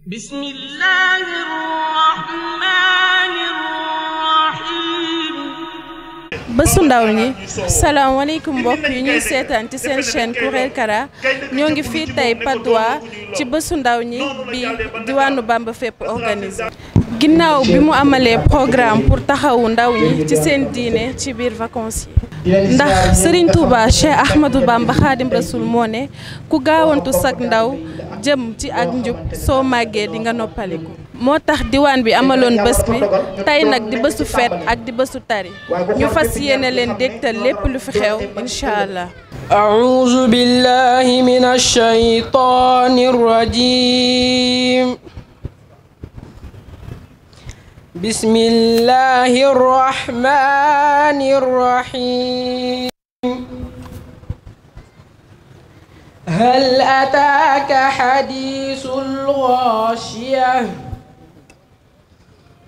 Bismillahir Rahmanir Rahim. Bësu ndaw ñi salaamaaleykum mbokk yi ñuy seetaan ci seen chaîne Kourel Kara ñoo ngi fii tey Patte d'Oie ci bësu ndaw ñi bi diwaanu Bamba Fépp organisé. ginnaaw bi mu amalee programme pour taxawu ndaw ñi ci seen diine ci biir vacances yi ndax Serigne Touba Cheikh Ahmadou Bamba Khadim Rasoul moo ne ku gaawantu sak ndaw jëm ci ak njub soo màggee di nga noppaliku. moo tax diwaan bi amaloon bés bi tey nag di bésu feet ak di bésu tari ñu fas yéene leen dégtal lépp lu fi xew incha allah. أعوذ بالله من الشيطان الرجيم بسم الله الرحمن الرحيم هل أتاك حديث الغاشية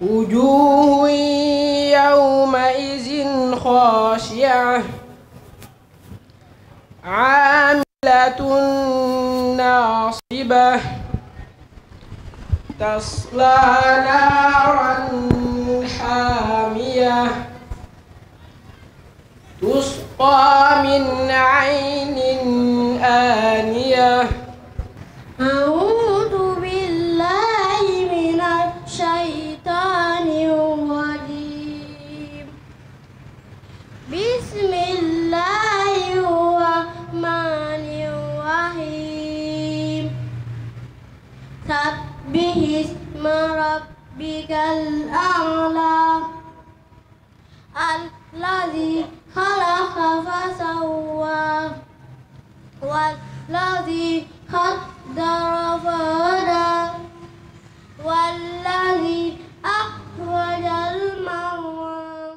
وجوه يومئذ خاشعة عاملة ناصبة تصلى نارا حامية تسقى من عين آنية أعوذ بالله من الشيطان الرجيم بسم الله الرحمن الرحيم سبح اسم ربك الأعلى الذي خلق فسوى والذي قدر فهدى والذي أخرج المرعى.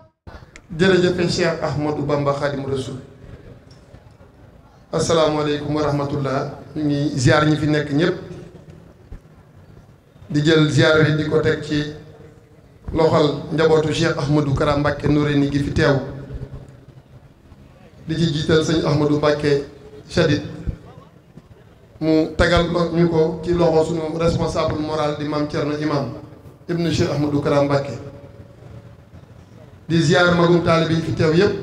jërëjëf Cheikh Ahmadou Bamba Khadim Rasoul. asalaamaaleykum wa rahmatullah. ñu ngi ziar ñi fi nekk ñëpp di jël ziar yi di ko teg ci loxol njabootu Cheikh Ahmadou Kara Mbacké Noreyni gi fi teew di ci jiital sëñ Ahmadou Mbacké Chadid mu tegal ñu ko ci loxo sunu responsable moral di Mame Thierno Imam ibnu Cheikh Ahmadou Kara Mbacké di ziar magum taalibe yi fi teew yëpp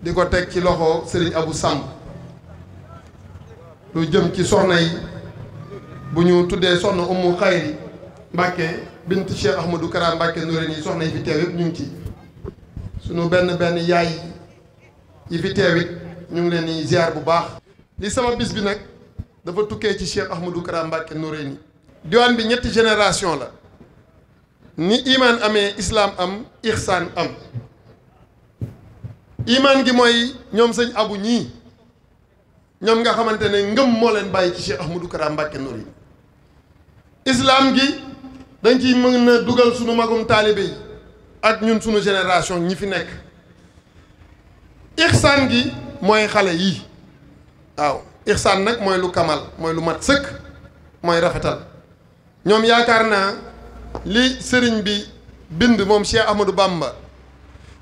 di ko teg ci loxo Serigne Abou Samb lu jëm ci soxna yi bu ñu tuddee soxna Umu Xayri Mbacké bint Cheikh Ahmadou Kara Mbacké Noreyni soxna yi fi teew yëpp ñu ngi ci sunu benn yaay yi fi teew it ñu ngi leen di ziar bu baax. li sama bis bi nag dafa tukkee ci Cheikh Ahmadou Kara Mbacké Noreyni. diwaan bi ñetti génération la ni imaan amee islam am ihsaan am imaan gi mooy ñoom sëñ abu ñii ñoom nga xamante ne ngëm moo leen bàyyi ci Cheikh Ahmadou Kara Mbacké Noreyni. islam gi dañ ciy mën a dugal sunu magum taalibe yi ak ñun sunu génération ñi fi nekk. ihsaan gi mooy xale yii waaw ihsaan nag mooy lu kamal mooy lu mat sëkk mooy rafetal ñoom yaakaar naa li sëriñ bi bind moom Cheikh Ahmadou Bamba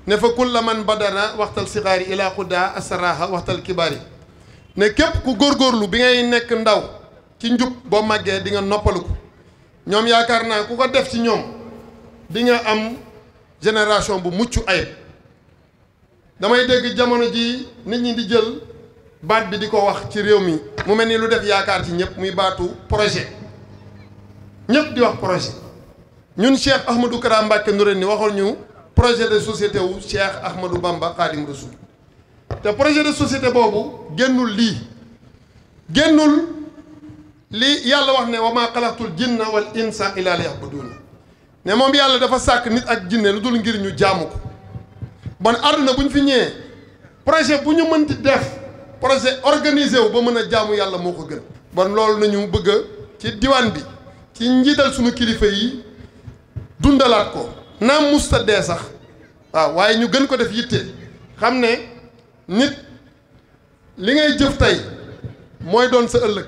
ne fa kulla man badana waxtal sixaari ila xudda asaraha waxtal kibaari ne képp ku góorgóorlu bi ngay nekk ndaw ci njub boo màggee di nga noppalu ko ñoom yaakaar naa ku ko def ci ñoom di nga am génération bu mucc ayib. damay dégg jamono ji nit ñi di jël baat bi di ko wax ci réew mi mu mel ni lu def yaakaar ci ñëpp muy baatu projet ñëpp di wax projet ñun Cheikh Ahmadou Kara Mbacké Noreyni waxoon ñu projet de société wu Cheikh Ahmadou Bamba Khadim Rasoul te projet de société boobu génnul lii yàlla wax ne wa maa xalaqtul jinna wal insa illa liya'budun ne moom yàlla dafa sàkk nit ak jinne lu dul ngir ñu jaamu ko. bon àdduna bu ñu fi ñëwee projet bu ñu mënti def projet organisé wu ba mën a jaamu yàlla moo ko gën. bon loolu nañu bëgg ci diwaan bi ci njiital suñu kilifa yi dundalaat ko naam musta dee sax waaw waaye ñu gën ko def yitte xam ne nit li ngay jëf tey mooy doon sa ëllëg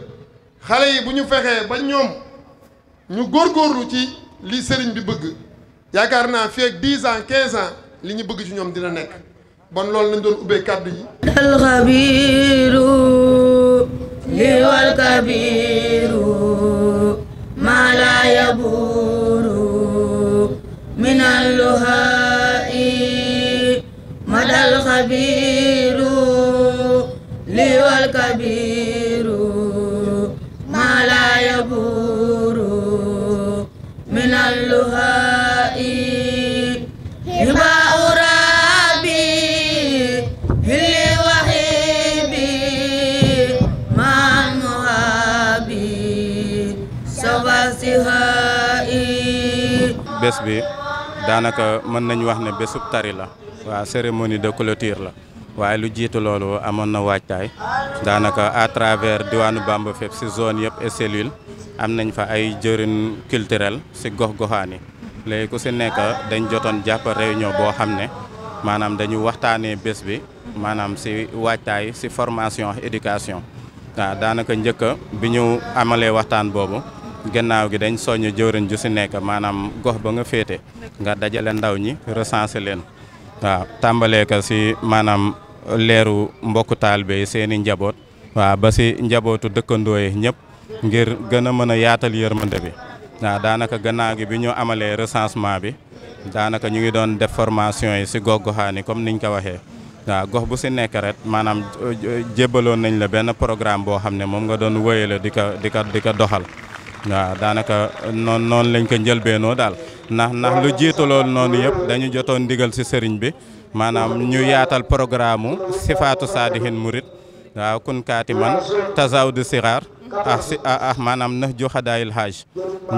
xale yi bu ñu fexee ba ñoom ñu góorgóorlu ci li sëriñ bi bëgg yaakaar naa fii ak 10 ans 15 ans. li ñu bëgg ci ñoom dina nekk bon loolu lañ doon ubbee kàddu yi. alxabiru li wal kabiru لا يبور من اللهاء مدى الخبير لي والكبير ما لا يبور من اللهاء هباء ربي هلي وحيبي مع المهابي سواسهائي bés bi daanaka mën nañu wax ne bésub tari la waaw cérémonie de clôture la waaye lu jiitu loolu amoon na waajtaay daanaka à travers diwaanu Bamba fépp si zone yëpp et cellule am nañ fa ay jëriñ culturel si gox-goxaan yi léegi ku si nekk dañ jotoon jàpp réunion boo xam ne maanaam dañu waxtaanee bés bi maanaam si waajtaay si formation éducation waaw daanaka njëkk bi ñu amalee waxtaan boobu gannaaw gi dañ soññ jëwriñ ju si nekk maanaam gox ba nga féete nga dajale ndaw ñi recenser leen waaw tàmbalee ko si maanaam leeru mbokku taalibe yi seeni njaboot waaw ba si njabootu dëkkandoo yi ñëpp ngir gën a mën a yaatal yërmande bi waaw daanaka gannaaw gi bi ñu amalee recensement bi daanaka ñu ngi doon def formation yi si gox-goxaan yi comme niñ ko waxee waaw gox bu si nekk rek maanaam jébbaloon nañ la benn programme boo xam ne moom nga doon wéyale di ko doxal waaw daanaka noonu lañ ko njëlbeenoo daal ndax lu jiitu loolu noonu yëpp dañu jotoon ndigal si sëriñ bi maanaam ñu yaatal programme sifaatu saadihin murit waaw kun kaati man tazawdu sixaar maanaam nax ju xadaayil haaj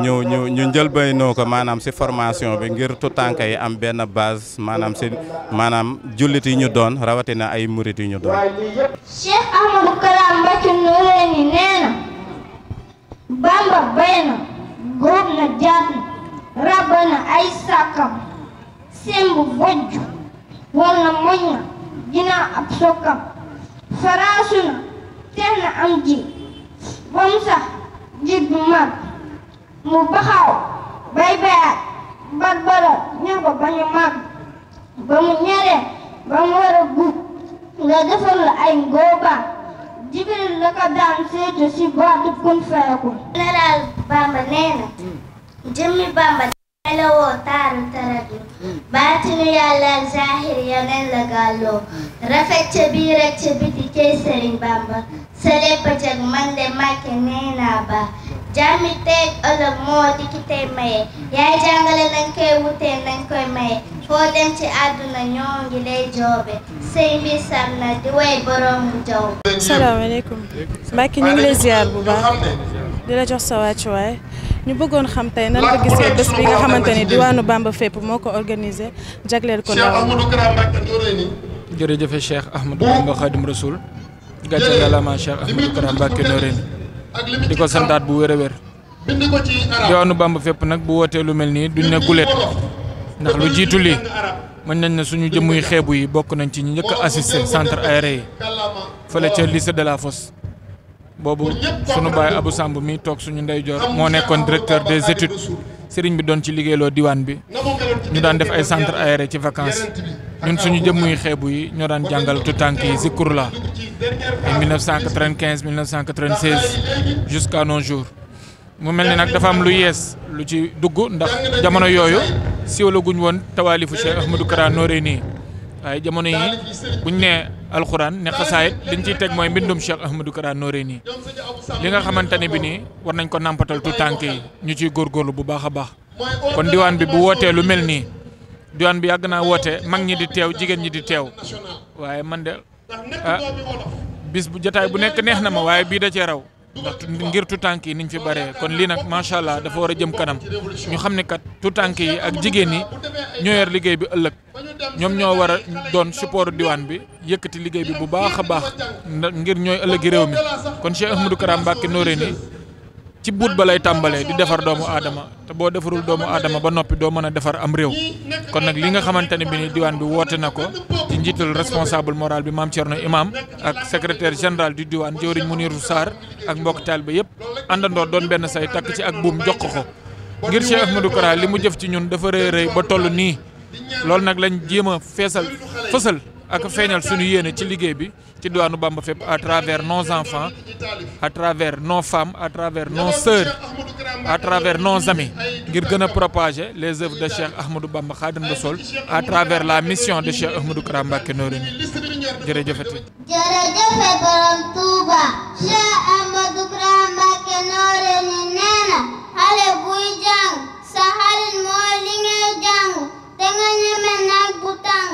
ñu njëlbeenoo ko maanaam si formation bi ngir tutanka yi am benn base maanaam jullit yi ñu doon rawatina ay murit yi ñu doon. Cheikh Ahmadou Kara Mbacké Noreyni nee na Bamba bay na góob na jaat na ràbb na ay sàkkam semb bojj wal na moñ na dinaa ab sokkam faraasu na teex na am ji ba mu sax ji bu mag mu baxaw bay bayaat bat bara ña ko ba ñu mag ba mu ñeree ba mu war a guub nga defal la ay ngóobaan Jibril la ko daan seetu si baatu kun fayakun. Général Bamba nee na jëmmi Bamba la woo taaru taratu baatinu yàlla ak zahir yoneen la gàlloo rafet ca biir ak ca biti cey Sëriñ Bamba sa lépp jag man de Màkke nee naa ba jàmmi teeg ëllëg moo di ki tey maye yaay jàngale nañ koy wutee nañ koy maye foo dem ci àdduna ñoo ngi lay joobe sëy mbir sam na di way borom jaw. salaamaaleykum Mbacke ñu ngi lay ziar bu baax di la jox sa wàccuwaay ñu bëggoon xam tey nan nga gisee bés bi nga xamante ni diwaanu Bamba fépp moo ko organisé jagleel ko ndaw. jërëjëf Cheikh Ahmadou Bamba Khadim Rasoul gàcce yàlla Cheikh Ahmadou Kara Mbacké Noreyni di ko santaat bu wér a wér diwaanu Bamba fépp nag bu wootee lu mel nii duñ ne gulet ndax lu jiitu lii mën nañ ne suñu jëmuy xeebu yi bokk nañ ci ñu njëkk a assisté centre aéré yi fële ca lycée de la Fosse boobu sunu baay Abou Samb mi toog suñu ndeyjoor moo nekkoon directeur des études sëriñ bi doon ci liggéeyloo diwaan bi ñu daan def ay centre aéré ci vacances ñun suñu jëmuy xeebu yi ñoo daan jàngal tutànk yi Zikrullah en 1995 1996 jusqu'à nos jours mu mel ni nag dafa am lu yees lu ci dugg ndax jamono yooyu siiwalaguñ woon tawaalifu Cheikh Ahmadou Kara Noreyni waaye jamono yi buñ ne alxuraan ne xasaayit liñ ciy teg mooy mbindum Cheikh Ahmadou Kara Noreyni li nga xamante ne bi nii war nañ ko nàmpatal tu tànk yi ñu ciy góorgóorlu bu baax a baax kon diwaan bi bu wootee lu mel nii diwaan bi yàgg naa woote mag ñi di teew jigéen ñi di teew waaye man de bis bu jotaay bu nekk neex na ma waaye bii da cee raw ndax ngir tutànk yi niñ fi bëree kon lii nag macha allah dafa war a jëm kanam ñu xam ne kat tutànk yi ak jigéen yi ñoo yor liggéey bi ëllëg ñoom ñoo war a doon support diwaan bi yëkkati liggéey bi bu baax a baax ngir ñooy ëllëgi réew mi kon Cheikh Ahmadou Kara Mbacké Noreyni ci buut ba lay tàmbalee di defar doomu aadama te boo defarul doomu aadama ba noppi doo mën a defar am réew kon nag li nga xamante ne bi ni diwaan bi woote na ko ci njiital responsable moral bi Mame Thierno Imam ak secrétaire général du diwaan jëwriñ Mounirou Sarr ak mbokk taal ba yëpp àndandoo doon benn say takk ci ak buum jox ko ngir Cheikh Ahmadou Kara li mu jëf ci ñun dafa rëy rëy ba toll nii loolu nag lañ jéem a fësal ak feeñal suñu yéene ci liggéey bi ci diwaanu Bamba fépp à travers nos enfants à travers nos femmes à travers nos sœurs à travers nos amis ngir gën a propager les œuvres de Cheikh Ahmadou Bamba Khadim Rassoul à travers la mission de Cheikh Ahmadou Kara Mbacké Noreyni jërëjëfati. jërëjëf borom Touba Cheikh Ahmadou Kara Mbacké Noreyni nee na xale buy jàng sa xarit mooy li ngay jàng te nga ñeme naaj bu tàng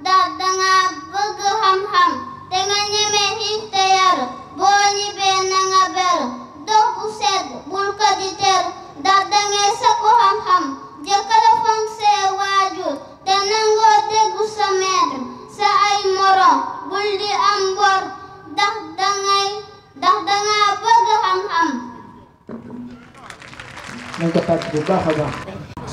ndax danga bëgg xam-xam te nga ñeme xiif te yaru boo ñibbee na nga beru dox bu sedd bul ko di teru ndax dangay sakku xam-xam jëkkër fonk see waajur te nangoo déggu sa maître sa ay morom bul di am bor ndax danga bëgg xam-xam. nañ ko tàgg bu baax a baax.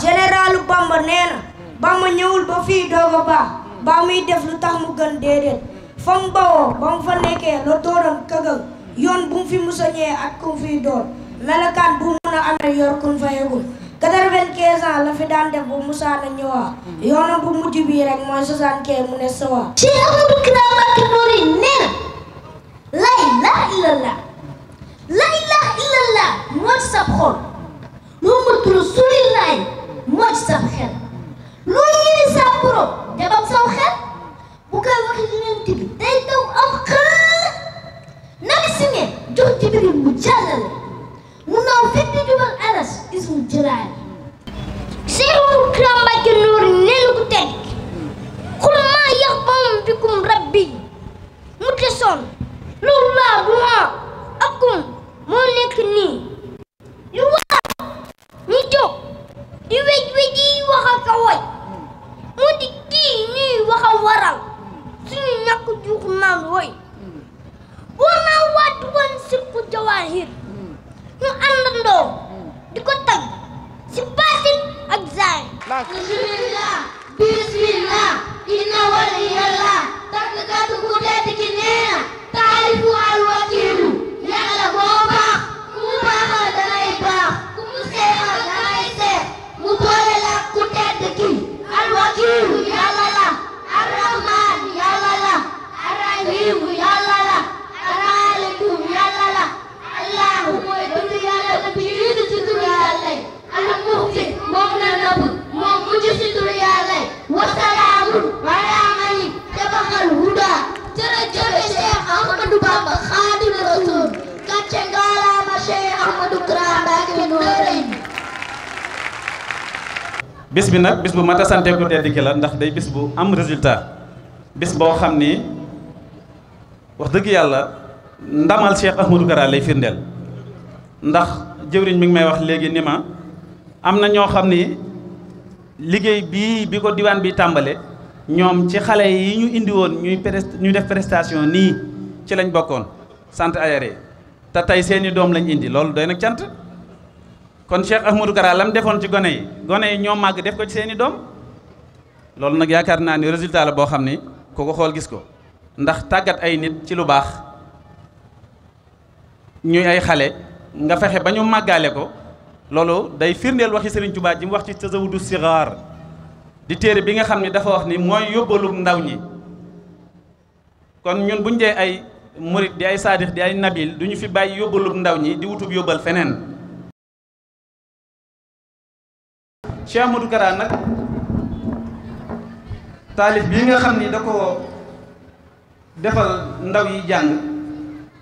généralu Bamba nee na Bamba ñëwul ba fii doog a baax ba muy def lu tax mu gën déedéet fa mu bawoo ba mu fa nekkee la doonoon këgëg yoon bu mu fi musa ñëwee ak ku mu fiy doon melokaan bu mun a amee yor kun fa yegul 95 ans la fi daan def bu musaa na ñëwaat yoonam bu mujj bii rek mooy 75 mu ne sawa. Cheikh Ahmadou Kara Mbacké Noreyni nee na la ilaha illallah la ilaha illallah moo ci sab xol Muhammadu Rasuulullaah moo ci sab xel loolu ñu ne sa borom jabam saw xel bu koy waxee Yonent bi day daw am xel nabi si ne jox Jibril mu jàllale mu naaw fekk jubal aras ismu jëlaale. Cheikh Ahmadou Kara Mbacké Noreyni nee na ku tedd xul maa yaxbam bikum rabbi mu tesoon loolu laa du akum moo nekk nii yu waa ñu jóg di wej wej yi wax ak a woy mu di kii ñuy wax a waral suñu ñàkk juux naan woy boo naa waat woon sirku jawaahir ñu àndandoo di ko tag si baatin ak zaay. bismillah bismillah inna waliyallah tàggkatu ku tedd ki nee na taalifu alwakiilu yàlla boo baax ku mu baaxal dangay baax ku mu seexal dangay seex mu boole la ku tedd ki alwakiilu yàlla la arrahmaan yàlla la arrahiimu yàlla la almaaliku yàlla la allahu mooy tudd yàlla la bi jiitu ci tur yàlla yi almuxti moom na nëbb moom mujj ci tur yàlla yi wasalaamun alaamani tabaxal huda jërëjëf Cheikh Ahmadou Bamba Khadim Rassoul gàcce ngaalaama Cheikh Ahmadou Kara Mbacké Noreyni. bis bi nag bis bu mat a sante ku tedd ki la ndax day bis bu am résultat bis boo xam ni wax dëgg yàlla ndamal Cheikh Ahmadou Kara lay firndeel ndax jëwriñ mi ngi may wax léegi ni ma am na ñoo xam ni liggéey bii bi ko diwaan bi tàmbale ñoom ci xale yi ñu indi woon ñuy def prestation nii ci lañ bokkoon sant ayare te tey seeni doom lañ indi loolu doy nag cant kon Cheikh Ahmadou Kara lam defoon ci gone yi ñoo màgg def ko ci seeni doom loolu nag yaakaar naa ni résultat la boo xam ni ku ko xool gis ko ndax tàggat ay nit ci lu baax ñuy ay xale nga fexe ba ñu màggaale ko loolu day firndeel waxi Serigne Touba ji mu wax ci Tazawudu Sigaar di téere bi nga xam ni dafa wax ni mooy yóbbalu ndaw ñi kon ñun buñ dee ay murit di ay saadix di ay nabil du ñu fi bàyyi yóbbalu ndaw ñi di wutub yóbbal feneen. Cheikh Ahmadou Kara nag taalif bii nga xam ni da ko defal ndaw yi jàng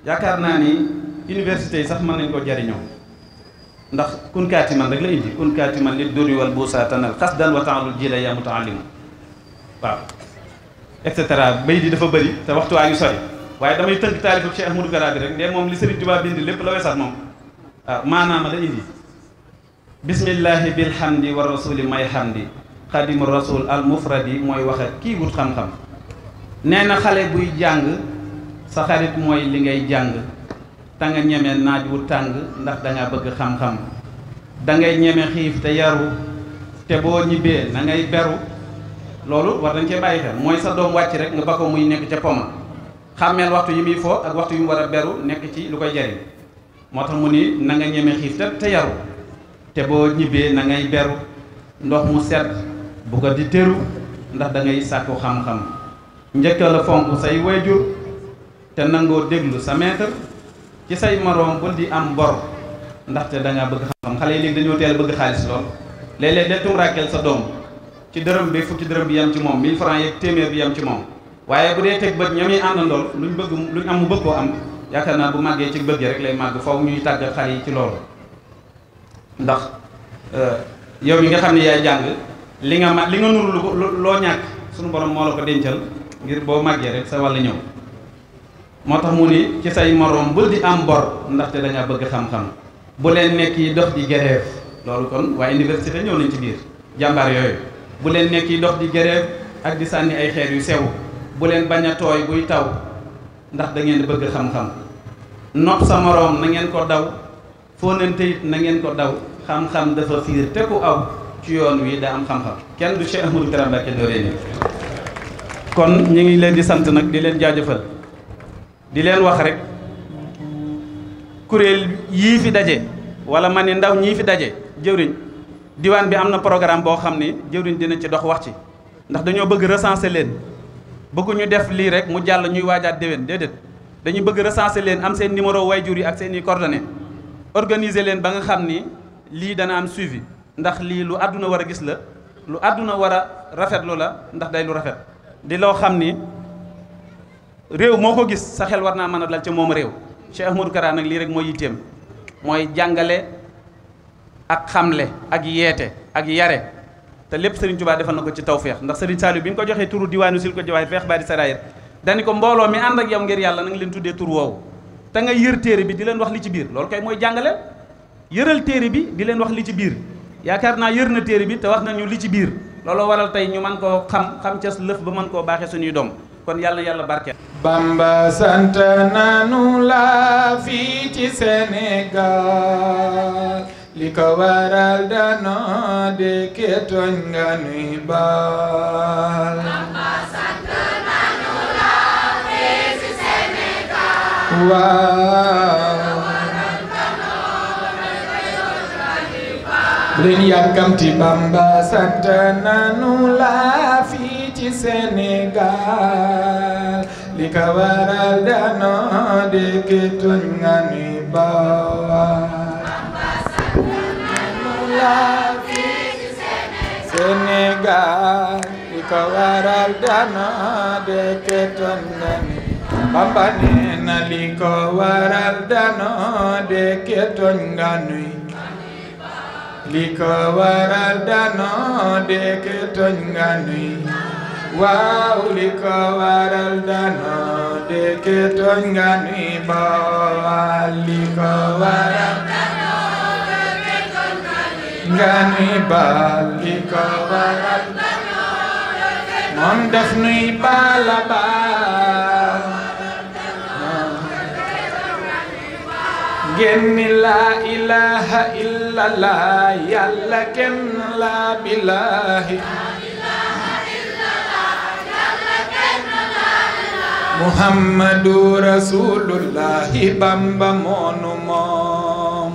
yaakaar naa ni université yi sax mën nañ ko jariñoo ndax kun kaatiman rek la indi kun kaatiman li duri wal buusaatanal xasdan wa taalul jila ya mutaallimu waaw et cetera bay di dafa bëri te waxtu waa ngi sori waaye damay tënk taalifu Cheikh Ahmadou Kara bi rek ndee moom li Serigne Touba bind lépp la wesaat moom waaw maanaama la indi bismillahi bilhamdi wa rasuli may hamdi xadimu rasul al mufradi mooy wax ak kii wut xam-xam nee na xale buy jàng sa xarit mooy li ngay jàng te nga ñeme naaj wu tàng ndax dangaa bëgg xam-xam dangay ñeme xiif te yaru te boo ñibbee na ngay beru loolu war dañ cee bàyyi xel mooy sa doom wàcc rek nga ba ko muy nekk ca poma xàmmeel waxtu yi muy fo ak waxtu yi mu war a beru nekk ci lu koy jariñ moo tax mu ni na nga ñeme xiif te yaru te boo ñibbee na ngay beru ndox mu sedd bu ko di teru ndax da ngay sàkku xam-xam njëkk la fonk say wayjur te nangoo déglu sa maître ci say moroom bul di am bor ndaxte da ngaa bëgg xam-xam xale yi léegi dañoo teel bëgg xaalis lool léeg-léeg de tumuraakel sa doom ci dërëm bi fukki dërëm bi yam ci moom 1000 francs yeeg téeméer bi yam ci moom waaye bu dee teg bët ñam yi àndandool luñ am mu bëgg koo am yaakaar naa bu màggee ci bëgg rek lay màgg faw ñuy tàggat xale yi ci loolu ndax yow mi nga xam ne yaay jàng li nga nuru loo ñàkk suñu borom moo la ko dencal ngir boo màggee rek sa wàll ñëw moo tax mu ni ci say moroom bul di am bor ndaxte dañaa bëgg xam-xam bu leen nekk yi dox di grève loolu kon waa université ñëw nañ ci biir jàmbaar yooyu bu leen nekk yi dox di grève ak di sànni ay xeer yu sew bu leen bañ a tooy buy taw ndax da ngeen bëgg xam-xam nopp sa moroom na ngeen ko daw fóonante it na ngeen ko daw xam-xam dafa fiir te ku aw ci yoon wi daa am xam-xam kenn du Cheikh Ahmadou Kara Mbacké Noreyni kon ñu ngi leen di sant nag di leen jaajëfal di leen wax rek kuréel yii fi daje wala ma ne ndaw ñii fi daje jëwriñ diwaan bi am na programme boo xam ni jëwriñ dina ci dox wax ci ndax dañoo bëgg recenser leen bëgguñu def lii rek mu jàll ñuy waajaat déwén déedéet dañuy bëgg recenser leen am seen numéro wayjur yi ak seen i coordonnées organiser leen ba nga xam ni lii dana am suivi ndax lii lu àdduna war a gis la lu àdduna war a rafetlu la ndax day lu rafet di loo xam ni réew moo ko gis sa xel war naa mën a dal ca moom réew Cheikh Ahmadou Kara nag lii rek mooy yitteem mooy jàngale ak xamle ak yeete ak yare te lépp Serigne Touba defal na ko ci tawféex ndax Serigne Saliou bi ñu ko joxee turu diwaanu sil ko jawaay feex baa di saraayir dani ko mbooloo mi ànd ak yow ngir yàlla na nga leen tuddee tur woowu te nga yër téere bi di leen wax li ci biir loolu kay mooy jàngale yëral téere bi di leen wax li ci biir yaakaar naa yër na téere bi te wax nañu li ci biir looloo waral tey ñu mën koo xam ca lëf ba mën koo baaxee suñuy doom kon yàlla na yàlla barkeel. Bamba sant nanu la fii ci Sénégal li ko waral dano de ketoñ nga nuy baal. Bamba sant nanu la fii ci Sénégal. waaw. leen yàkkamti Bamba sant nanu la fii ci Sénégal li ko waral dano de ketoñ nga nuy baal. Sénégal li ko waral dano de ketoñ nga nuy Bamba nee na li ko waral dano de ketoñ nga nuy li ko waral dano de ketoñ nga nuy waaw li ko waral dano de ketoñ nga nuy baal li ko waral nga nuy baal li ko waral moom def nuy baala baal génni laa ilaha illallah yàlla kenn laa billahi muhammadu rasulullahi bamba moonu moom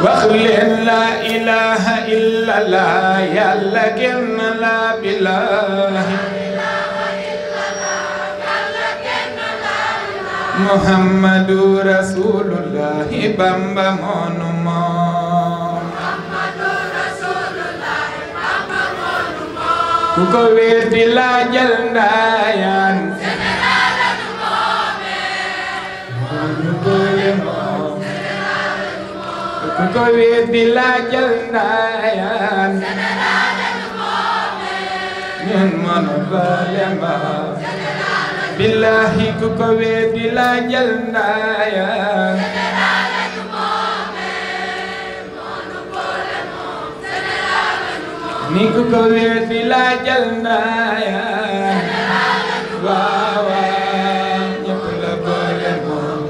wax leen laa ilaha illallah yàlla kenn laa billahi muhammadu rasulullahi bamba moonu moom ku ko weddi laajal ndaayaan ku ko weddi laajal ndaayaan ñun mënu boole moom billahi ku ko weddi laajal ndaayaan ni ku ko weddi laajal ndaayaan waaw waaw ñëpp la boole moom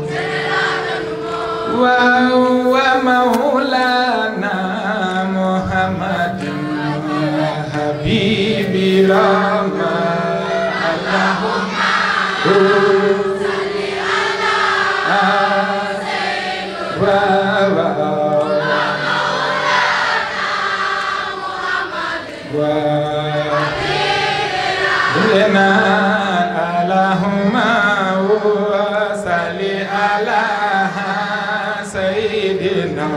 waaw wa mawlana muhammadin habibi rama allahumma salli ala sayyidina wow. سيدنا اللهم صل على سيدنا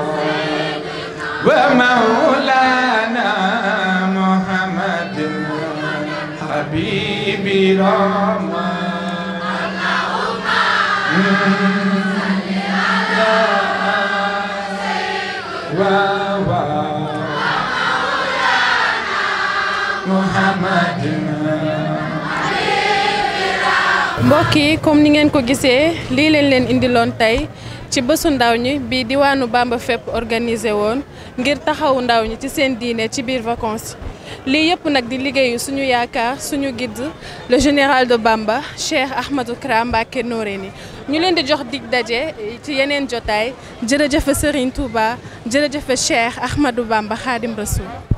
ومولانا محمد حبيبي رحمة mbokk yi comme ni ngeen ko gisee lii leen indiloon tey ci bésu ndaw ñi bi diwaanu Bamba Fépp organisé woon ngir taxawu ndaw ñi ci seen diine ci biir vacances lii yëpp nag di liggéeyu suñu yaakaar suñu guide le général de Bamba Cheikh Ahmadou Kara Mbacké Noreyni ñu leen di jox dig daje ci yeneen jotaay jërëjëf Serigne Touba jërëjëf Cheikh Ahmadou Bamba Khadim Rassoul